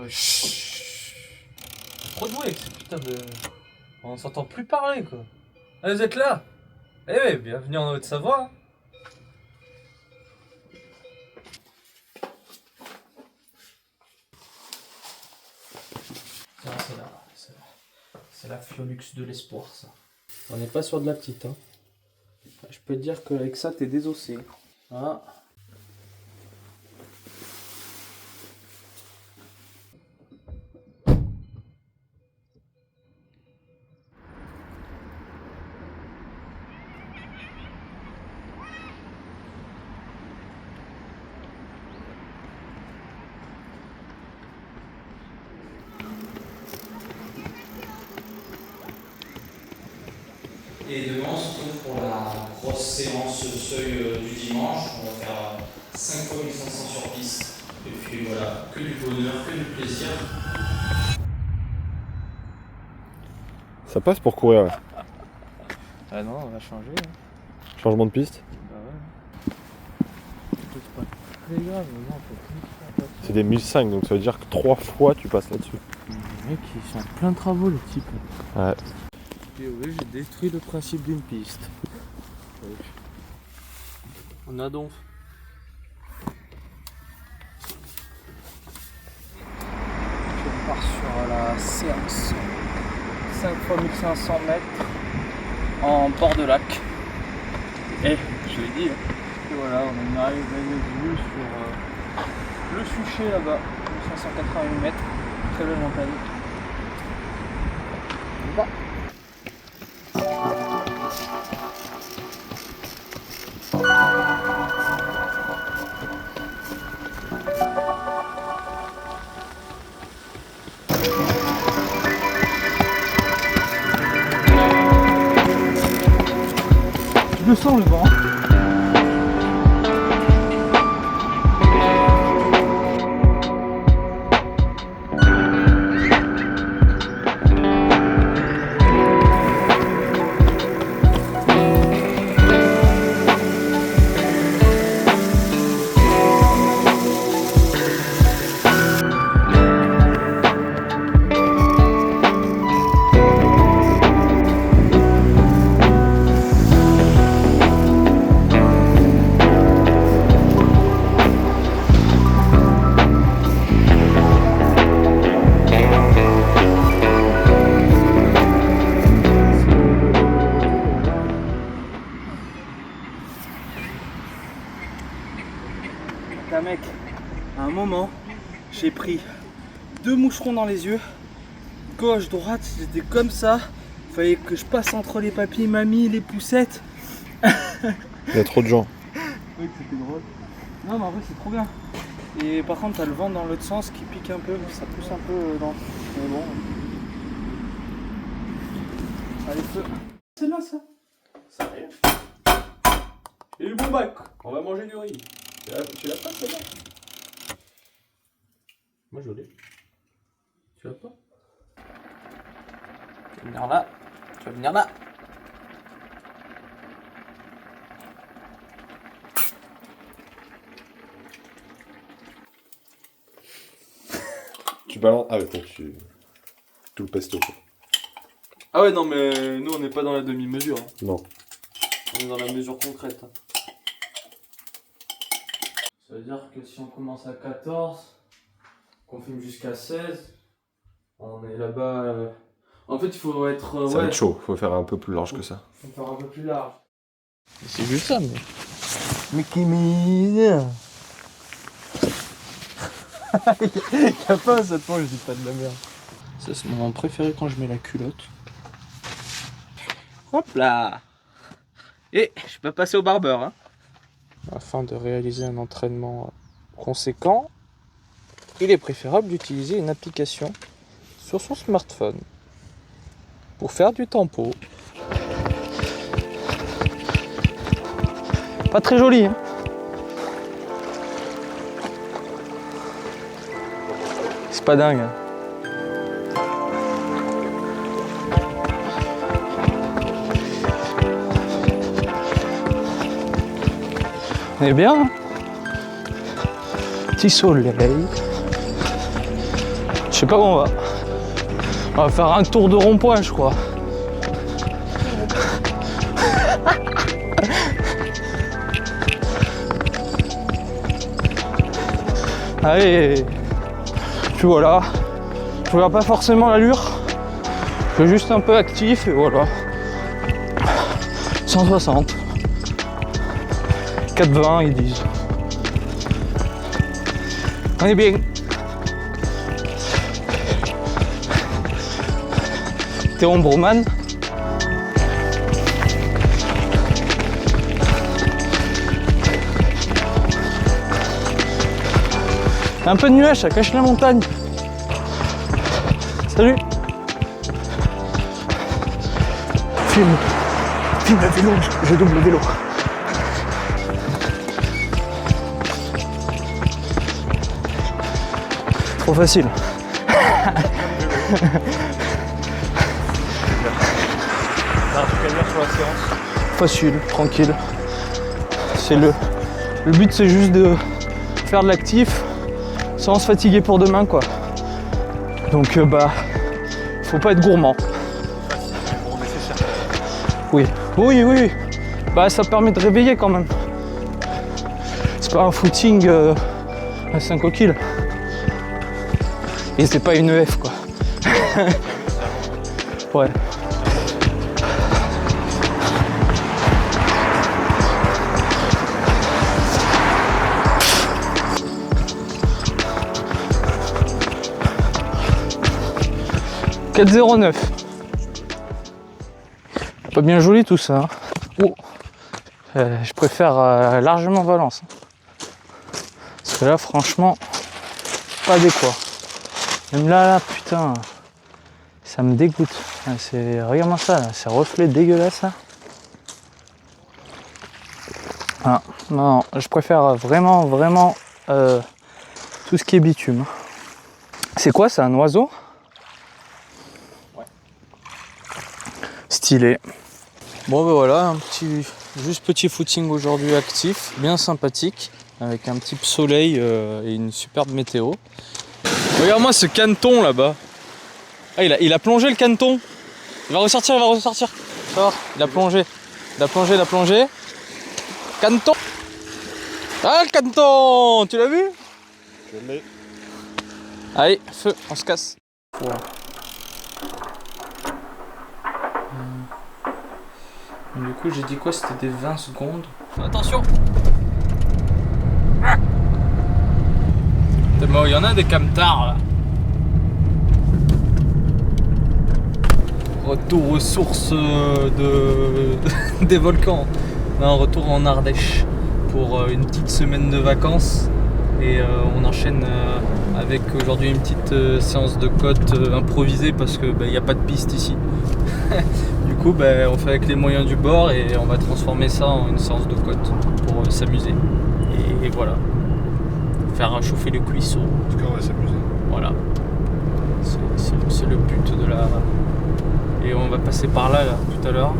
Chut. Trop doué avec ce putain de... On s'entend plus parler quoi. Ah, vous êtes là? Eh ouais, bienvenue en Haute-Savoie. Tiens, c'est la Fiolux de l'espoir ça. On n'est pas sur de la petite hein. Je peux te dire qu'avec ça t'es désossé. Ah. Et demain, on se retrouve pour la grosse séance seuil du dimanche. On va faire 5 fois 1500 sur piste. Et puis voilà, que du bonheur, que du plaisir. Ça passe pour courir là. Ah non, on va changer. Hein. Changement de piste. Bah ouais. C'est pas très grave, mais non, faut plus. C'est des 1005 donc ça veut dire que 3 fois tu passes là-dessus. Les mecs ils sont en plein de travaux les types. Ouais. Et oui, j'ai détruit le principe d'une piste. On a donc. Je pars sur la séance 5 fois 1500 mètres en bord de lac. Et je l'ai dit, et voilà, on a une arrivée de vue sur le Suchet là-bas, 588 mètres, très belle montagne. On y va. Je le sens le vent. Mec, à un moment, j'ai pris 2 moucherons dans les yeux, gauche, droite, c'était comme ça. Fallait que je passe entre les papis, mamie, les poussettes. Il y a trop de gens. Oui, c'était drôle. Non, mais en vrai, c'est trop bien. Et par contre, t'as le vent dans l'autre sens qui pique un peu, ça pousse un peu dans. Mais bon. Allez, feu. C'est là, ça. Ça arrive. Et le bon bac, on va manger du riz. Tu l'as pas celle-là? Moi je l'ai. Tu l'as pas? Tu vas venir là. Tu vas venir là. Tu balances. Ah ouais, donc tu. Tout le pesto quoi. Ah ouais, non, mais nous on n'est pas dans la demi-mesure. Hein. Non. On est dans la mesure concrète. Hein. Ça veut dire que si on commence à 14, qu'on filme jusqu'à 16, on est là-bas. En fait, il faut être. Ça va être chaud, faut faire un peu plus large que ça. Faut faire un peu plus large. C'est juste ça, mais. Mais qui mine. Y'a pas ça te je dis pas de la merde. Ça, c'est mon moment préféré quand je mets la culotte. Hop là. Et je peux passer au barbeur, hein. Afin de réaliser un entraînement conséquent, il est préférable d'utiliser une application sur son smartphone pour faire du tempo. Pas très joli, hein. C'est pas dingue. Hein. On est bien, hein. Petit soleil. sais pas où on va. On va faire un tour de rond-point, je crois. Allez. Puis voilà. Je regarde pas forcément l'allure. Je suis juste un peu actif et voilà. 160. 4,20 ils disent. On est bien. Théon Broman. Un peu de nuage, ça cache la montagne. Salut. Filme le vélo, je double le vélo. Trop facile. Facile, tranquille. C'est le but, c'est juste de faire de l'actif sans se fatiguer pour demain, quoi. Donc bah, faut pas être gourmand. Oui, oui. Bah ça permet de réveiller quand même. C'est pas un footing à 5 kills. Et c'est pas une EF, quoi. Ouais. « 4,09 ». Pas bien joli tout ça. Hein. Oh. Je préfère largement Valence. Parce que là, franchement, pas adéquat. Même là, putain, ça me dégoûte. Regarde-moi ça, là, ces reflets dégueulasses là. Ah, non, je préfère vraiment tout ce qui est bitume. C'est quoi, c'est un oiseau? Stylé. Bon ben voilà, juste petit footing aujourd'hui actif, bien sympathique, avec un petit soleil et une superbe météo. Regarde-moi ce caneton là-bas. Ah, il a plongé le caneton. Il va ressortir. Ça va, il a plongé. Caneton. Ah le caneton, tu l'as vu? Je l'ai. Allez, feu, on se casse. Wow. Du coup j'ai dit quoi, c'était des 20 secondes. Attention. Il y en a des camtars là. Retour aux sources des volcans. Un retour en Ardèche pour une petite semaine de vacances. Et on enchaîne avec aujourd'hui une petite séance de côte improvisée parce que n'y a pas de piste ici. Du coup on fait avec les moyens du bord et on va transformer ça en une séance de côte pour s'amuser. Et voilà. Faire chauffer le cuisseau. Parce qu'on va s'amuser. Voilà. C'est le but de la... Et on va passer par là tout à l'heure.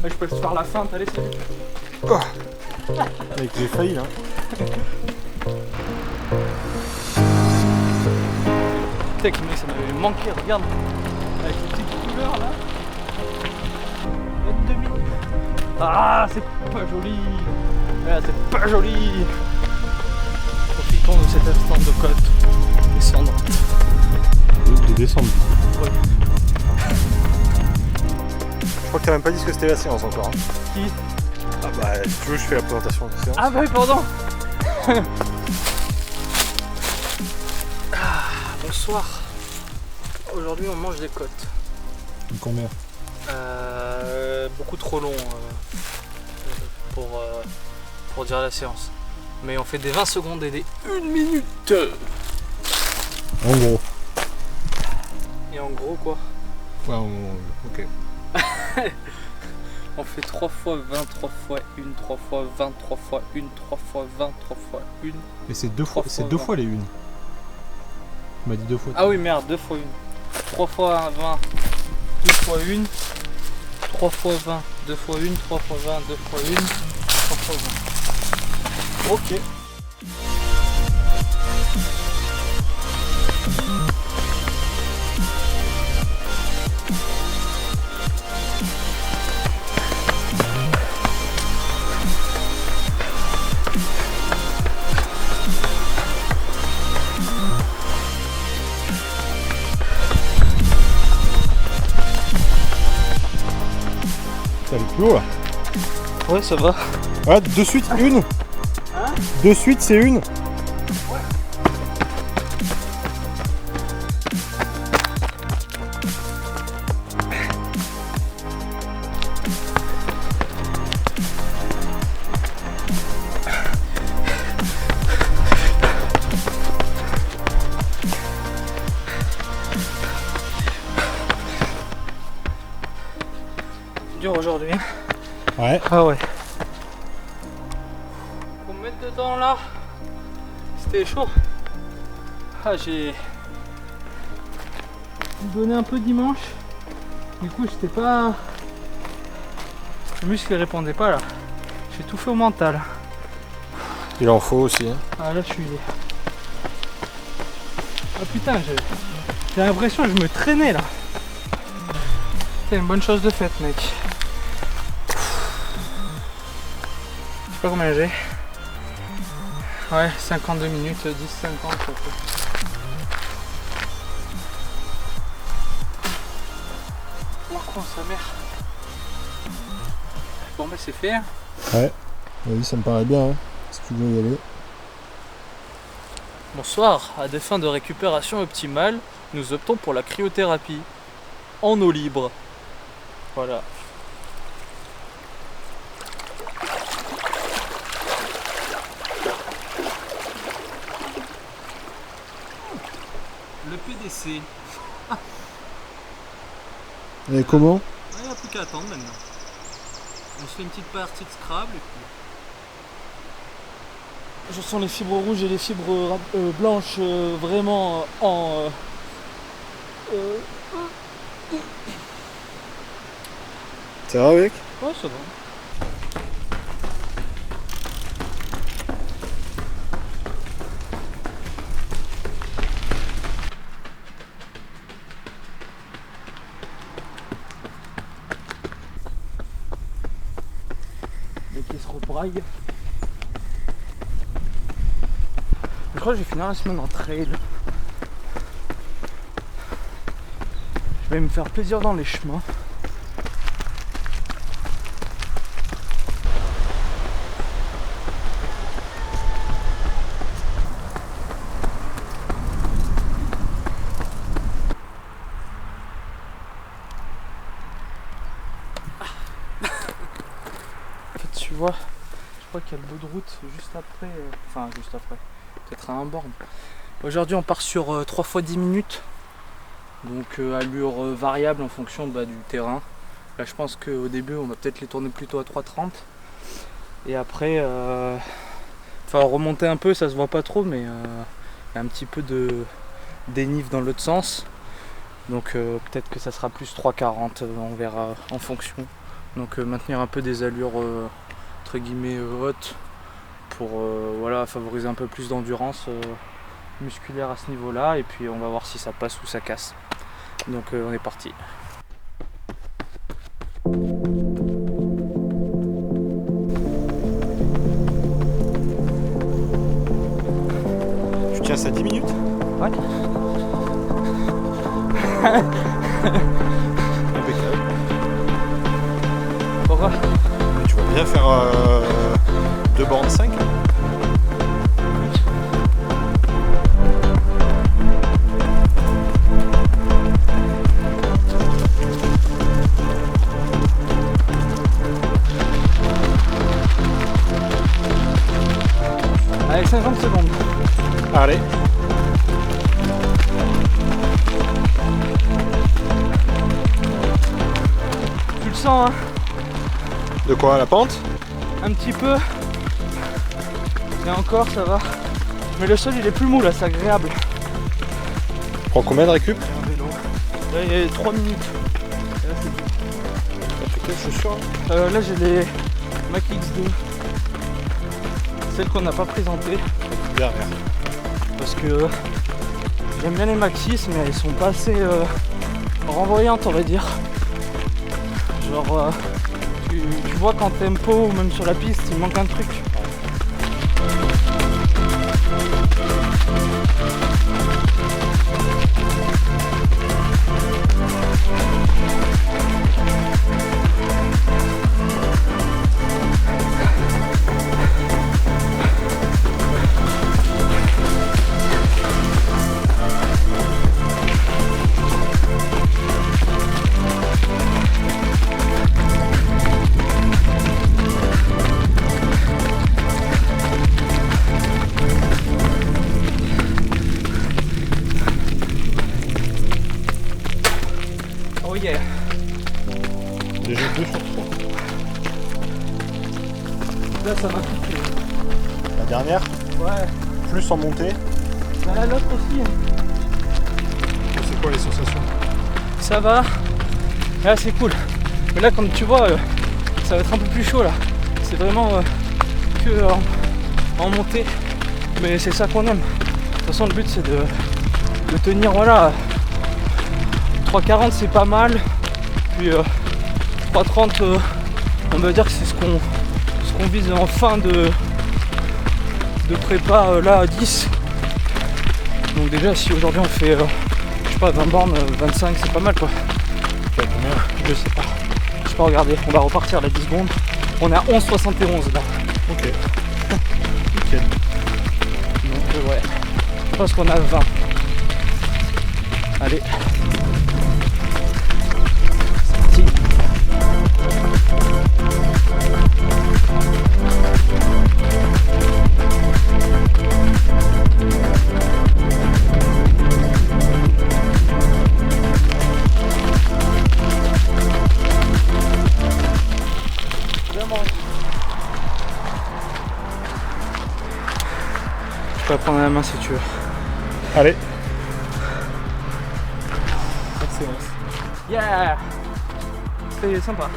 Je peux te faire la feinte, allez c'est vite. Oh. Avec j'ai failli là. Putain, mais ça m'avait manqué, regarde. Avec les petites couleurs là. 22 minutes. Ah, c'est pas joli. Ah, c'est pas joli. Profitons de cet instant de côte. Descendre. De descendre. Ouais. Je crois que t'as même pas dit ce que c'était la séance encore. Hein. Qui? Ah bah si tu veux je fais la présentation de la séance. Ah bah oui, pardon. Bonsoir. Aujourd'hui on mange des côtes. Combien? Beaucoup trop long pour dire la séance. Mais on fait des 20 secondes et des 1 minute. En gros. Et en gros quoi? Ouais, ok. On fait 3 fois 20, 3 fois 1, 3 fois 20, 3 fois 1, 3 fois 20, 3 fois 1. Mais c'est deux fois, les unes. Tu m'as dit 2 fois. Ah oui merde, 2 fois 1. 3 fois 20, 2 fois 1. 3 fois 20, 2 fois 1, 3 fois 20, 2 fois 1, 3 fois 20. Ok. Ça allait plus haut là. Ouais, ça va. Ouais, de suite une. Hein? De suite c'est une. Dur aujourd'hui. Ouais. Ah ouais. Pour me mettre dedans là, c'était chaud. Ah, j'ai donné un peu dimanche. Du coup, j'étais pas. Le muscle ne répondait pas là. J'ai tout fait au mental. Il en faut aussi. Hein. Ah là, je suis. Ah putain, j'ai l'impression que je me traînais là. C'est une bonne chose de faite, mec. Je sais pas combien j'ai. Ouais, 52 minutes, 10-50 ça fait. Oh con sa mère. Bon bah c'est fait. Hein. Ouais. Oui, ça me paraît bien. Hein. Si tu veux y aller. Bonsoir, à des fins de récupération optimale, nous optons pour la cryothérapie. En eau libre. Voilà. Le PDC. Et comment? Il n'y a plus qu'à attendre maintenant. On se fait une petite partie de Scrabble et puis. Je sens les fibres rouges et les fibres blanches vraiment en. Ça va avec? Ouais, ça va. Mais qui se rebraille. Je crois que je vais finir la semaine en trail. Je vais me faire plaisir dans les chemins. En fait, tu vois, je crois qu'il y a le bout de route juste après. Enfin, juste après. Peut-être à un borne. Aujourd'hui, on part sur 3 fois 10 minutes. Donc, allure variable en fonction du terrain. Là, je pense qu'au début, on va peut-être les tourner plutôt à 3,30. Et après, enfin, remonter un peu, ça se voit pas trop, mais il y a un petit peu de dénive dans l'autre sens. Donc, peut-être que ça sera plus 3,40, on verra en fonction. Donc, maintenir un peu des allures entre guillemets hautes pour voilà, favoriser un peu plus d'endurance musculaire à ce niveau-là. Et puis, on va voir si ça passe ou ça casse. Donc, on est parti. Tu tiens ça 10 minutes? Ouais. Impeccable. Pourquoi? Tu vas bien faire 2 bornes 5? Avec 50 secondes. Allez. Tu le sens, hein? De quoi? La pente? Un petit peu. Et encore, ça va. Mais le sol, il est plus mou là, c'est agréable. Prends combien de récup? Un vélo. Là, il y a 3 minutes. Et là, c'est bon. T'as pris quelles chaussures? Là, j'ai les Mac X2. celle qu'on n'a pas présentée. Derrière. Parce que j'aime bien les Maxis, mais elles sont pas assez renvoyantes, on va dire. Genre, tu vois qu'en tempo ou même sur la piste, il manque un truc. Oh yeah. Déjà 2 sur 3. Là ça m'a piqué. La dernière, Ouais. plus en montée. Bah, l'autre aussi. C'est quoi les sensations? Ça va. Là c'est cool. Mais là comme tu vois, ça va être un peu plus chaud là. C'est vraiment que en montée. Mais c'est ça qu'on aime. De toute façon le but c'est de tenir, voilà. 3,40 c'est pas mal. Puis 3,30 on va dire que c'est ce qu'on vise en fin de prépa là à 10. Donc déjà si aujourd'hui on fait je sais pas 20 bornes, 25 c'est pas mal quoi. Tu as combien? Je sais pas. Je peux regarder, on va repartir là 10 secondes. On est à 11,71 là. Ok. Nickel. Donc ouais. Je pense qu'on a 20. Allez. C'est parti. Je peux la prendre à la main si tu veux. Allez. Excellence. Yeah! C'est sympa.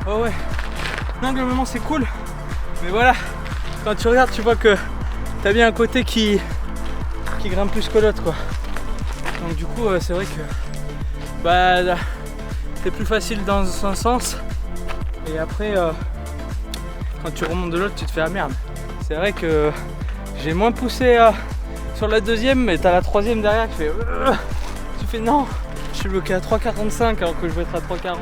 Oh ouais. Non, globalement c'est cool. Mais voilà, quand tu regardes, tu vois que t'as bien un côté qui grimpe plus que l'autre quoi. Donc du coup, c'est vrai que bah c'est plus facile dans un sens. Et après, quand tu remontes de l'autre, tu te fais ah merde. C'est vrai que j'ai moins poussé sur la deuxième, mais t'as la troisième derrière qui fait tu fais non, je suis bloqué à 3,45 alors que je vais être à 3,40.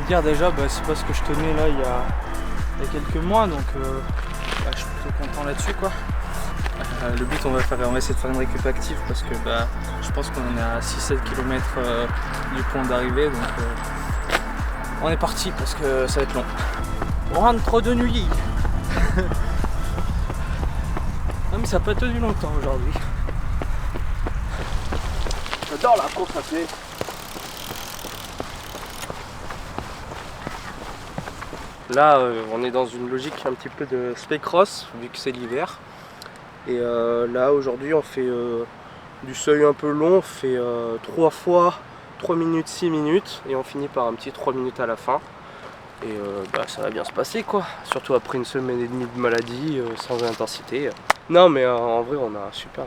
Dire déjà, bah, c'est pas ce que je tenais là il y a quelques mois, donc bah, je suis plutôt content là-dessus quoi. Le but on va essayer de faire une récup active parce que bah, je pense qu'on est à 6-7 km du point d'arrivée, donc on est parti parce que ça va être long. On rentre trop de nuit. Non mais ça n'a pas tenu longtemps aujourd'hui. J'adore la course à pied. Là on est dans une logique un petit peu de spé-cross vu que c'est l'hiver. Et là aujourd'hui on fait du seuil un peu long, on fait 3 fois 3 minutes, 6 minutes et on finit par un petit 3 minutes à la fin. Et bah, ça va bien se passer quoi, surtout après une semaine et demie de maladie sans intensité. Non mais en vrai on a un super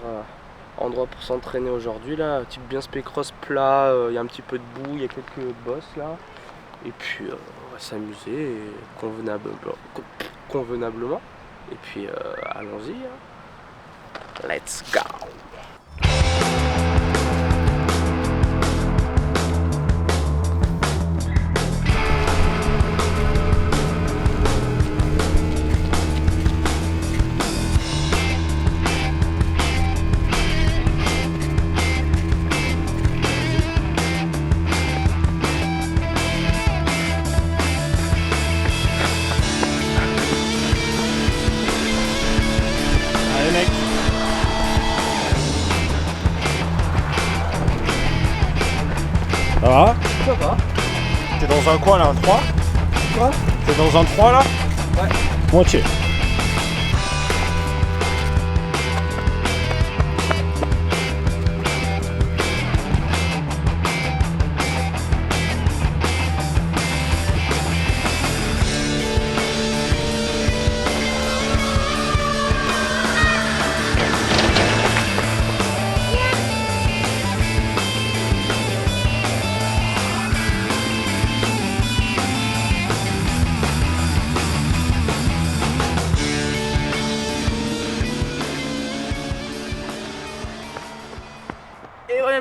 endroit pour s'entraîner aujourd'hui là, type bien spé-cross plat, il y a un petit peu de boue, il y a quelques bosses là. Et puis on va s'amuser convenablement. Et puis allons-y. Hein. Let's go! Allez mec. Ça va? Ça va? T'es dans un coin là, un 3? Quoi? T'es dans un 3 là? Ouais. Moitié.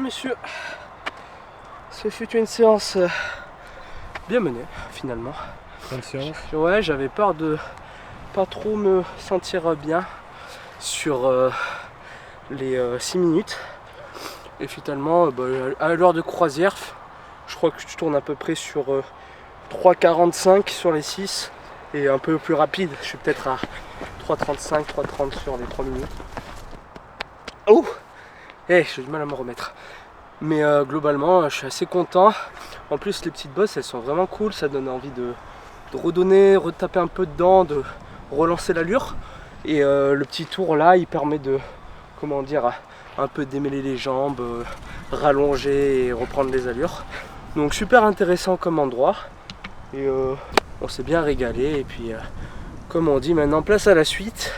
messieurs, ce fut une séance bien menée finalement. Bonne séance. Ouais, j'avais peur de pas trop me sentir bien sur les 6 minutes. Et finalement, à l'heure de croisière, je crois que je tourne à peu près sur 3,45 sur les 6 et un peu plus rapide. Je suis peut-être à 3,35, 3,30 sur les 3 minutes. Oh, j'ai du mal à me remettre. Mais globalement, je suis assez content. En plus, les petites bosses, elles sont vraiment cool. Ça donne envie de redonner, retaper un peu dedans, de relancer l'allure. Et le petit tour là, il permet de, comment dire, un peu démêler les jambes, rallonger et reprendre les allures. Donc super intéressant comme endroit. Et on s'est bien régalé. Et puis, comme on dit, maintenant place à la suite.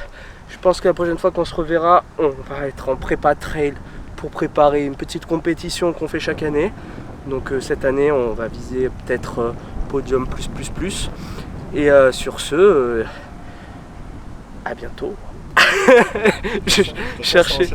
Je pense que la prochaine fois qu'on se reverra, on va être en prépa trail pour préparer une petite compétition qu'on fait chaque année. Donc cette année, on va viser peut-être podium plus. Et sur ce, à bientôt. Je cherchais.